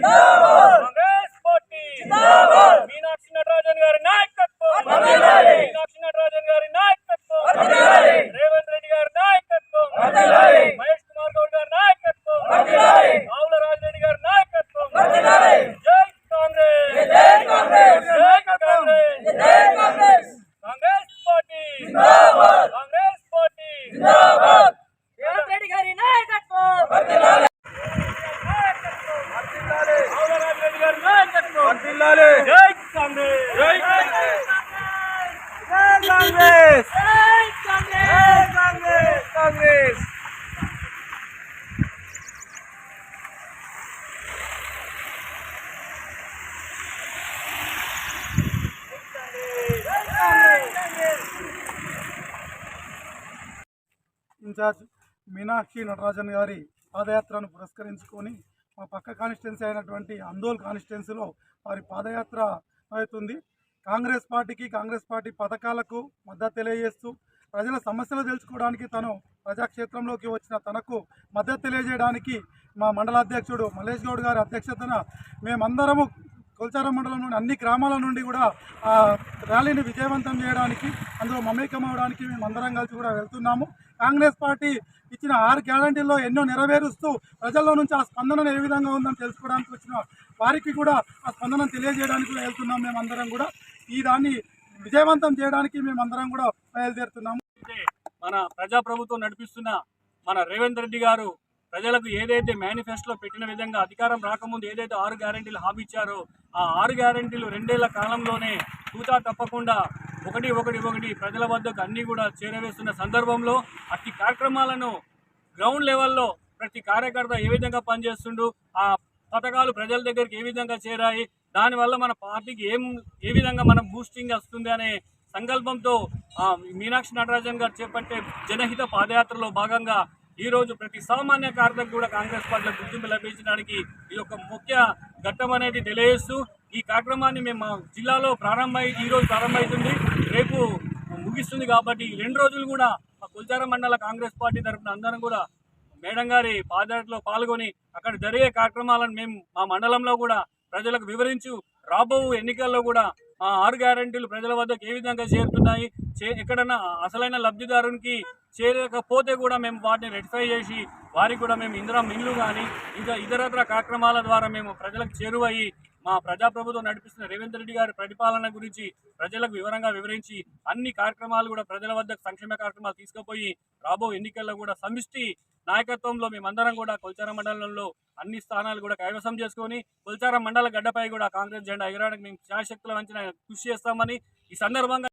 Congress party Meenakshi Natarajan గారి నాయకత్వం, మీనాక్షి నటరాజన్ గారి నాయకత్వం, రేవంత్ రెడ్డి గారి నాయకత్వం, మహేష్ కుమార్ గౌడ్ గారి నాయకత్వం, ఆవుల రాజరెడ్డి గారి నాయకత్వం. జై కాంగ్రెస్, జై కాంగ్రెస్, జై కాంగ్రెస్, జై కాంగ్రెస్. కాంగ్రెస్ పార్టీ జిందాబాద్, కాంగ్రెస్ పార్టీ జిందాబాద్. రేవంత్ రెడ్డి గారి నాయకత్వం వర్ధిల్లాలి, ఆవుల రాజరెడ్డి గారి నాయకత్వం వర్ధిల్లాలి. జై కాంగ్రెస్, జై కాంగ్రెస్, జై కాంగ్రెస్, జై కాంగ్రెస్, కాంగ్రెస్. ఇన్ఛార్జ్ మీనాక్షి నటరాజన్ గారి పాదయాత్రను పురస్కరించుకొని మా పక్క కాన్స్టిట్యున్సీ అయినటువంటి అందోల్ కాన్స్టిట్యున్సీలో వారి పాదయాత్ర అవుతుంది. కాంగ్రెస్ పార్టీ పథకాలకు మద్దతు తెలియజేస్తూ ప్రజల సమస్యలు తెలుసుకోవడానికి తను ప్రజాక్షేత్రంలోకి వచ్చిన తనకు మద్దతు తెలియజేయడానికి మా మండలాధ్యక్షుడు మల్లేష్ గౌడ్ గారి అధ్యక్షతన మేమందరము కొల్చారం మండలంలోని అన్ని గ్రామాల నుండి కూడా ర్యాలీని విజయవంతం చేయడానికి, అందులో మమేకం అవడానికి మేమందరం కలిసి కూడా వెళ్తున్నాము. కాంగ్రెస్ పార్టీ ఇచ్చిన 6 గ్యారంటీల్లో ఎన్నో నెరవేరుస్తూ ప్రజల్లో నుంచి ఆ స్పందన ఏ విధంగా ఉందని తెలుసుకోవడానికి వచ్చిన వారికి కూడా ఆ స్పందన తెలియజేయడానికి కూడా వెళ్తున్నాం. మేమందరం కూడా ఈ దాన్ని విజయవంతం చేయడానికి మేమందరం కూడా బయలుదేరుతున్నాము. మన ప్రజాప్రభుత్వం నడిపిస్తున్న మన రేవంత్ రెడ్డి గారు ప్రజలకు ఏదైతే మేనిఫెస్టోలో పెట్టిన విధంగా అధికారం రాకముందు ఏదైతే 6 గ్యారంటీలు హామీ ఇచ్చారో ఆ 6 గ్యారంటీలు 2 ఏళ్ల కాలంలోనే తూచా తప్పకుండా ఒకటి ప్రజల వద్దకు అన్నీ కూడా చేరవేస్తున్న సందర్భంలో అట్టి కార్యక్రమాలను గ్రౌండ్ లెవెల్లో ప్రతి కార్యకర్త ఏ విధంగా పనిచేస్తుండు, ఆ పథకాలు ప్రజల దగ్గరికి ఏ విధంగా చేరాయి, దానివల్ల మన పార్టీకి ఏ విధంగా మనం బూస్టింగ్ వస్తుంది అనే సంకల్పంతో మీనాక్షి నటరాజన్ గారు చేపట్టే జనహిత పాదయాత్రలో భాగంగా ఈరోజు ప్రతి సామాన్య కార్యకర్తకు కూడా కాంగ్రెస్ పార్టీలో గుర్తింపు లభించడానికి ఇది ఒక ముఖ్య ఘట్టం అనేది తెలియజేస్తూ ఈ కార్యక్రమాన్ని మేము జిల్లాలో ఈరోజు ప్రారంభమవుతుంది, రేపు ముగిస్తుంది. కాబట్టి 2 రోజులు కూడా మా కొల్చారం మండల కాంగ్రెస్ పార్టీ తరఫున అందరం కూడా మేడం గారి పాదయాత్రలో పాల్గొని అక్కడ జరిగే కార్యక్రమాలను మేము మా మండలంలో కూడా ప్రజలకు వివరించు రాబో ఎన్నికల్లో కూడా ఆ 6 గ్యారంటీలు ప్రజల వద్దకు ఏ విధంగా చేరుతున్నాయి, ఎక్కడన్నా అసలైన లబ్ధిదారునికి చేరకపోతే కూడా మేము వాటిని రెటిఫై చేసి వారికి కూడా మేము ఇండ్లు కానీ ఇంకా ఇతరత్ర కార్యక్రమాల ద్వారా మేము ప్రజలకు చేరువయ్యి మా ప్రజాప్రభుత్వం నడిపిస్తున్న రేవంత్ రెడ్డి గారి పరిపాలన గురించి ప్రజలకు వివరంగా వివరించి అన్ని కార్యక్రమాలు కూడా ప్రజల వద్దకు సంక్షేమ కార్యక్రమాలు తీసుకుపోయి రాబో ఎన్నికల్లో కూడా సమిష్టి నాయకత్వంలో మేమందరం కూడా కొల్చారం మండలంలో అన్ని స్థానాలు కూడా కైవసం చేసుకొని కొల్చారం మండల గడ్డపై కూడా కాంగ్రెస్ జెండా ఎగరడానికి మేము శాశక్తుల వంచిన కృషి చేస్తామని ఈ సందర్భంగా